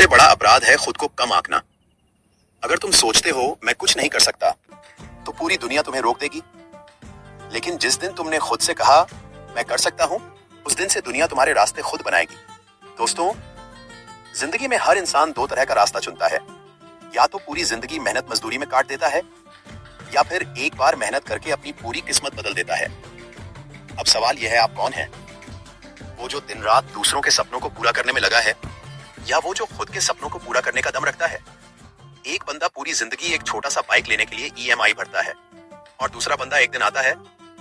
सबसे बड़ा अपराध है खुद को कम आंकना। अगर तुम सोचते हो मैं कुछ नहीं कर सकता, तो पूरी दुनिया तुम्हें रोक देगी। लेकिन जिस दिन तुमने खुद से कहा मैं कर सकता हूं, उस दिन से दुनिया तुम्हारे रास्ते खुद बनाएगी। दोस्तों, जिंदगी में हर इंसान दो तरह का रास्ता चुनता है। या तो पूरी जिंदगी मेहनत मजदूरी में काट देता है, या फिर एक बार मेहनत करके अपनी पूरी किस्मत बदल देता है। अब सवाल यह है, आप कौन हैं? वो जो दिन रात दूसरों के सपनों को पूरा करने में लगा है, या वो जो खुद के सपनों को पूरा करने का दम रखता है? एक बंदा पूरी जिंदगी एक छोटा सा बाइक लेने के लिए ईएमआई भरता है, और दूसरा बंदा एक दिन आता है,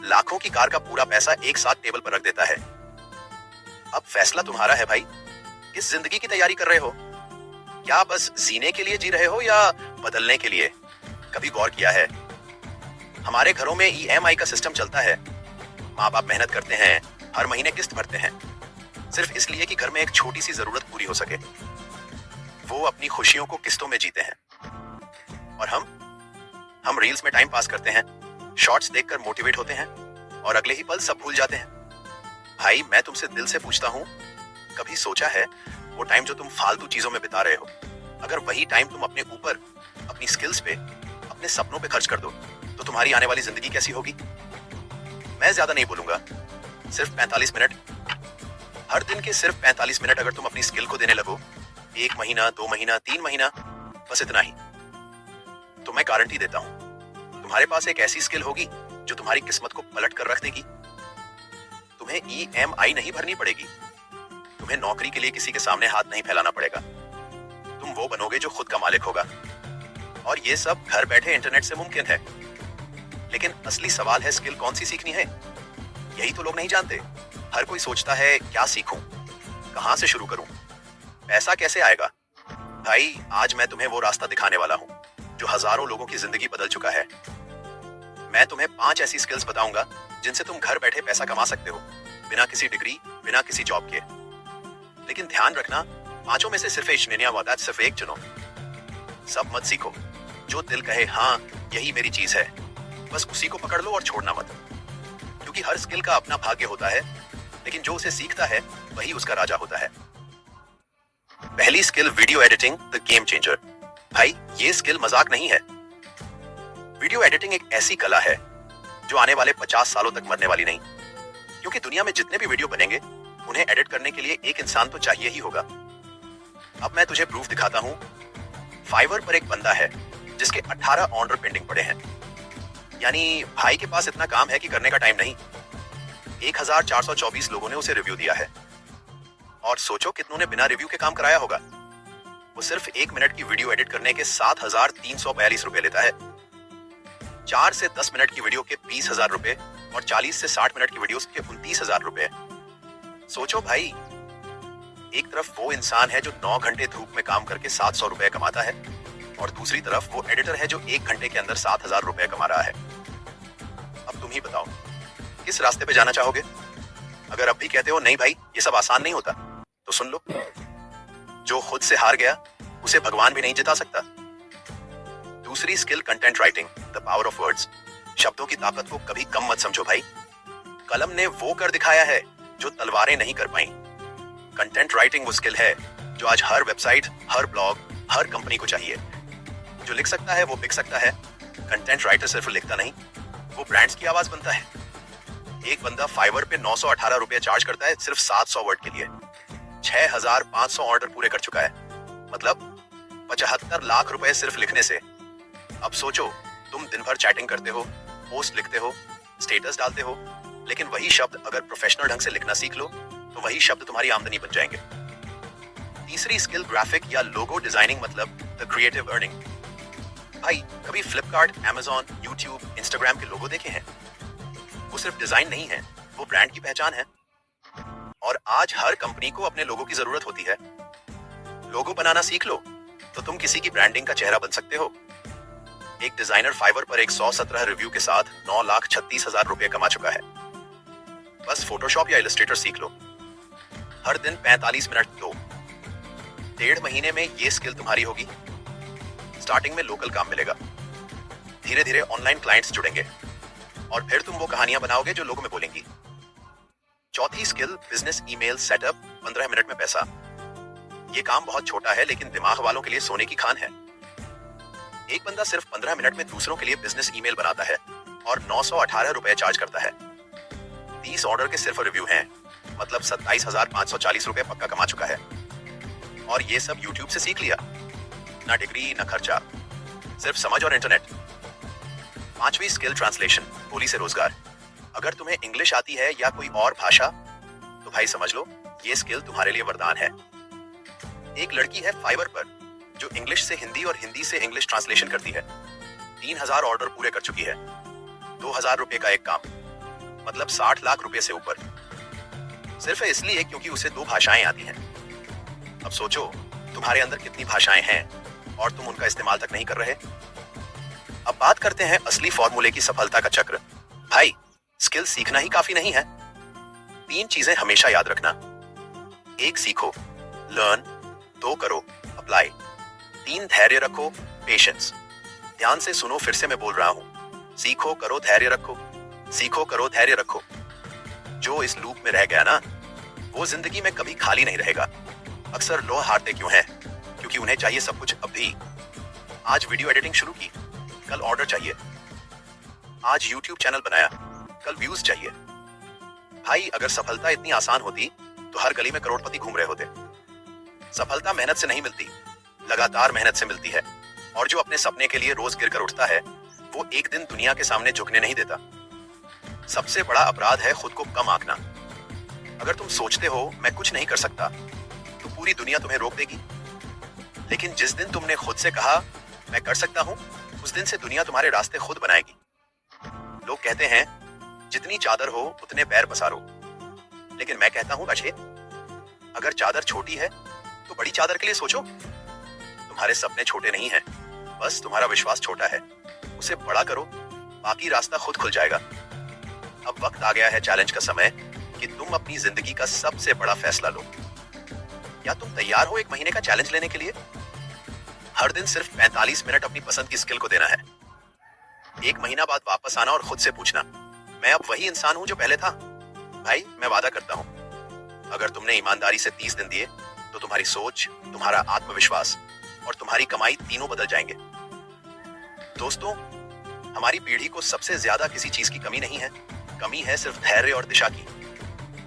लाखों की कार का पूरा पैसा एक साथ टेबल पर रख देता है। अब फैसला तुम्हारा है भाई, किस जिंदगी की तैयारी कर रहे हो? क्या बस जीने के लिए जी रहे हो या बदलने के लिए? कभी गौर किया है, हमारे घरों में ईएमआई का सिस्टम चलता है। माँ बाप मेहनत करते हैं, हर महीने किस्त भरते हैं, सिर्फ इसलिए कि घर में एक छोटी सी जरूरत पूरी हो सके। वो अपनी खुशियों को किस्तों में जीते हैं, और हम रील्स में टाइम पास करते हैं, शॉर्ट्स देखकर मोटिवेट होते हैं, और अगले ही पल सब भूल जाते हैं। भाई, मैं तुमसे दिल से पूछता हूँ, कभी सोचा है वो टाइम जो तुम फालतू चीजों में बिता रहे हो, अगर वही टाइम तुम अपने ऊपर, अपनी स्किल्स पे, अपने सपनों पे खर्च कर दो, तो तुम्हारी आने वाली जिंदगी कैसी होगी? मैं ज्यादा नहीं बोलूंगा, सिर्फ 45 मिनट, हर दिन के सिर्फ 45 मिनट अगर तुम अपनी स्किल को देने लगो, 1 महीना, 2 महीना, 3 महीना, बस इतना ही, तो मैं गारंटी देता हूं तुम्हारे पास एक ऐसी स्किल होगी जो तुम्हारी किस्मत को पलट कर रख देगी। तुम्हें ईएमआई नहीं भरनी पड़ेगी, तुम्हें नौकरी के लिए किसी के सामने हाथ नहीं फैलाना पड़ेगा। तुम वो बनोगे जो खुद का मालिक होगा, और ये सब घर बैठे इंटरनेट से मुमकिन है। लेकिन असली सवाल है, स्किल कौन सी सीखनी है? यही तो लोग नहीं जानते। हर कोई सोचता है, क्या सीखूं, कहां से शुरू करूं, पैसा कैसे आएगा? भाई, आज मैं तुम्हें वो रास्ता दिखाने वाला हूं जो हजारों लोगों की जिंदगी बदल चुका है। मैं तुम्हें 5 ऐसी स्किल्स बताऊंगा जिनसे तुम घर बैठे पैसा कमा सकते हो, बिना किसी डिग्री, बिना किसी जॉब के। लेकिन ध्यान रखना, 5 में से सिर्फ सिर्फ एक चुनो। सब मत सीखो, जो दिल कहे हाँ यही मेरी चीज है, बस उसी को पकड़ लो और छोड़ना मत। क्योंकि हर स्किल का अपना भाग्य होता है, लेकिन जो उसे सीखता है वही उसका राजा होता है। पहली skill, video editing, the game changer. भाई, ये स्किल मजाक नहीं है। वीडियो एडिटिंग एक ऐसी कला है जो आने वाले 50 सालों तक मरने वाली नहीं, क्योंकि दुनिया में जितने भी वीडियो बनेंगे उन्हें एडिट करने के लिए एक इंसान तो चाहिए ही होगा। अब मैं तुझे प्रूफ दिखाता हूं। फाइवर पर एक बंदा है जिसके 18 ऑर्डर पेंडिंग पड़े हैं। यानी भाई के पास इतना काम है कि करने का टाइम नहीं। 1424 लोगों ने उसे रिव्यू दिया है, और सोचो कितनों ने बिना रिव्यू के काम कराया होगा। वो सिर्फ 1 मिनट की वीडियो एडिट करने के 7,342 रुपए लेता है। 4 से 10 मिनट की वीडियो के 20,000 रुपए, और 40 से 60 मिनट की वीडियो के 29,000 रुपए। सोचो भाई, एक तरफ वो इंसान है जो 9 घंटे धूप में काम करके 700 रुपए कमाता है, और दूसरी तरफ वो एडिटर है जो 1 घंटे के अंदर 7,000 रुपए कमा रहा है। अब तुम ही बताओ, किस रास्ते पे जाना चाहोगे? अगर अब भी कहते हो नहीं भाई ये सब आसान नहीं होता, तो सुन लो, जो खुद से हार गया उसे भगवान भी नहीं जिता सकता। दूसरी skill, content writing, the power of words. शब्दों की ताकत को कभी कम मत समझो भाई। कलम ने वो कर दिखाया है जो तलवारें नहीं कर पाई। कंटेंट राइटिंग वो स्किल है जो आज हर वेबसाइट, हर ब्लॉग, हर कंपनी को चाहिए। जो लिख सकता है वो बिक सकता है। कंटेंट राइटर सिर्फ लिखता नहीं, वो ब्रांड्स की आवाज बनता है। एक बंदा फाइवर पे 918 रुपए चार्ज करता है सिर्फ 700 वर्ड के लिए। 6,500 ऑर्डर पूरे कर चुका है, मतलब 75 लाख रुपए सिर्फ लिखने से। अब सोचो, तुम दिन भर चैटिंग करते हो, पोस्ट लिखते हो, स्टेटस डालते हो, लेकिन वही शब्द अगर प्रोफेशनल ढंग से लिखना सीख लो तो वही शब्द तुम्हारी आमदनी बन जाएंगे। तीसरी स्किल, ग्राफिक या लोगो डिजाइनिंग, मतलब द क्रिएटिव अर्निंग। भाई, कभी फ्लिपकार्ट, अमेजॉन, यूट्यूब, इंस्टाग्राम के लोगो देखे हैं? वो सिर्फ डिजाइन नहीं है, वो ब्रांड की पहचान है। और आज हर कंपनी को अपने लोगो की जरूरत होती है। लोगो बनाना सीख लो तो तुम किसी की ब्रांडिंग का चेहरा बन सकते हो। एक डिजाइनर फाइवर पर 117 रिव्यू के साथ 9,36,000 रुपए कमा चुका है। बस फोटोशॉप या इलस्ट्रेटर सीख लो, हर दिन 45 मिनट दो। 1.5 महीने में ये स्किल तुम्हारी होगी। स्टार्टिंग में लोकल काम मिलेगा, धीरे धीरे ऑनलाइन क्लाइंट्स जुड़ेंगे, और फिर तुम वो कहानियां बनाओगे जो लोगों में बोलेंगी। चौथी skill, business email setup, 15 minute में पैसा। ये काम बहुत छोटा है लेकिन दिमाग वालों के लिए सोने की खान है। एक बंदा सिर्फ 15 मिनट में दूसरों के लिए बिजनेस ईमेल बनाता है और 918 रुपए चार्ज करता है। 30 ऑर्डर के सिर्फ रिव्यू हैं, मतलब 27,540 रुपए पक्का कमा चुका है। और ये सब यूट्यूब से सीख लिया, ना डिग्री ना खर्चा, सिर्फ समझ और इंटरनेट। 5वीं स्किल ट्रांसलेशन, बोली से रोजगार। अगर तुम्हें इंग्लिश आती है या कोई और भाषा तो भाई समझ लो ये स्किल तुम्हारे लिए वरदान है। एक लड़की है फाइवर पर जो इंग्लिश से हिंदी और हिंदी से इंग्लिश ट्रांसलेशन करती है। 3000 ऑर्डर पूरे कर चुकी है। 2000 रुपए का एक काम, मतलब 60 लाख रुपए से ऊपर, सिर्फ इसलिए क्योंकि उसे 2 भाषाएं आती हैं। अब सोचो तुम्हारे अंदर कितनी भाषाएं हैं और तुम उनका इस्तेमाल तक नहीं कर रहे। अब बात करते हैं असली फॉर्मूले की सफलता का चक्र। भाई, स्किल सीखना ही काफी नहीं है। 3 चीजें हमेशा याद रखना। 1 सीखो, लर्न। 2 करो, अप्लाई। 3 धैर्य रखो, पेशेंस। ध्यान से सुनो, फिर से मैं बोल रहा हूं, सीखो, करो, धैर्य रखो। सीखो, करो, धैर्य रखो। जो इस लूप में रह गया ना, वो जिंदगी में कभी खाली नहीं रहेगा। अक्सर लोग हारते क्यों हैं? क्योंकि उन्हें चाहिए सब कुछ अभी। आज वीडियो एडिटिंग शुरू की, कल ऑर्डर चाहिए। आज यूट्यूब चैनल बनाया, कल व्यूज चाहिए। भाई, अगर सफलता इतनी आसान होती तो हर गली में करोड़पति घूम रहे होते। सफलता मेहनत से नहीं मिलती, लगातार मेहनत से मिलती है। और जो अपने सपने के लिए रोज गिर कर उठता है, वो एक दिन दुनिया के सामने झुकने नहीं देता। सबसे बड़ा अपराध है खुद को कम आंकना। अगर तुम सोचते हो मैं कुछ नहीं कर सकता, तो पूरी दुनिया तुम्हें रोक देगी। लेकिन जिस दिन तुमने खुद से कहा मैं कर सकता हूं, उस दिन से दुनिया तुम्हारे रास्ते खुद बनाएगी। लोग कहते हैं जितनी चादर हो उतने पैर पसारो, लेकिन मैं कहता हूं बच्चे, अगर चादर छोटी है तो बड़ी चादर के लिए सोचो। तुम्हारे सपने छोटे नहीं हैं, बस तुम्हारा विश्वास छोटा है। उसे बड़ा करो, बाकी रास्ता खुद खुल जाएगा। अब वक्त आ गया है चैलेंज का समय कि तुम अपनी जिंदगी का सबसे बड़ा फैसला लो। क्या तुम तैयार हो 1 महीने का चैलेंज लेने के लिए? हर दिन सिर्फ 45 मिनट अपनी पसंद की स्किल को देना है। 1 महीना बाद वापस आना और खुद से पूछना, मैं अब वही इंसान हूं जो पहले था? भाई, मैं वादा करता हूं, अगर तुमने ईमानदारी से 30 दिन दिए तो तुम्हारी सोच, तुम्हारा आत्मविश्वास और तुम्हारी कमाई तीनों बदल जाएंगे। दोस्तों, हमारी पीढ़ी को सबसे ज्यादा किसी चीज की कमी नहीं है, कमी है सिर्फ धैर्य और दिशा की।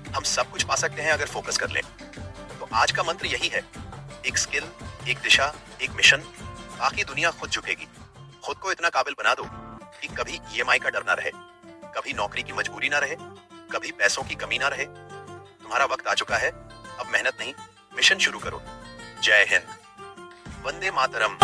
हम सब कुछ पा सकते हैं अगर फोकस कर लें। तो आज का मंत्र यही है, एक स्किल, एक दिशा, एक मिशन, बाकी दुनिया खुद झुकेगी। खुद को इतना काबिल बना दो कि कभी ईएमआई का डर ना रहे, कभी नौकरी की मजबूरी ना रहे, कभी पैसों की कमी ना रहे। तुम्हारा वक्त आ चुका है, अब मेहनत नहीं, मिशन शुरू करो। जय हिंद, वंदे मातरम।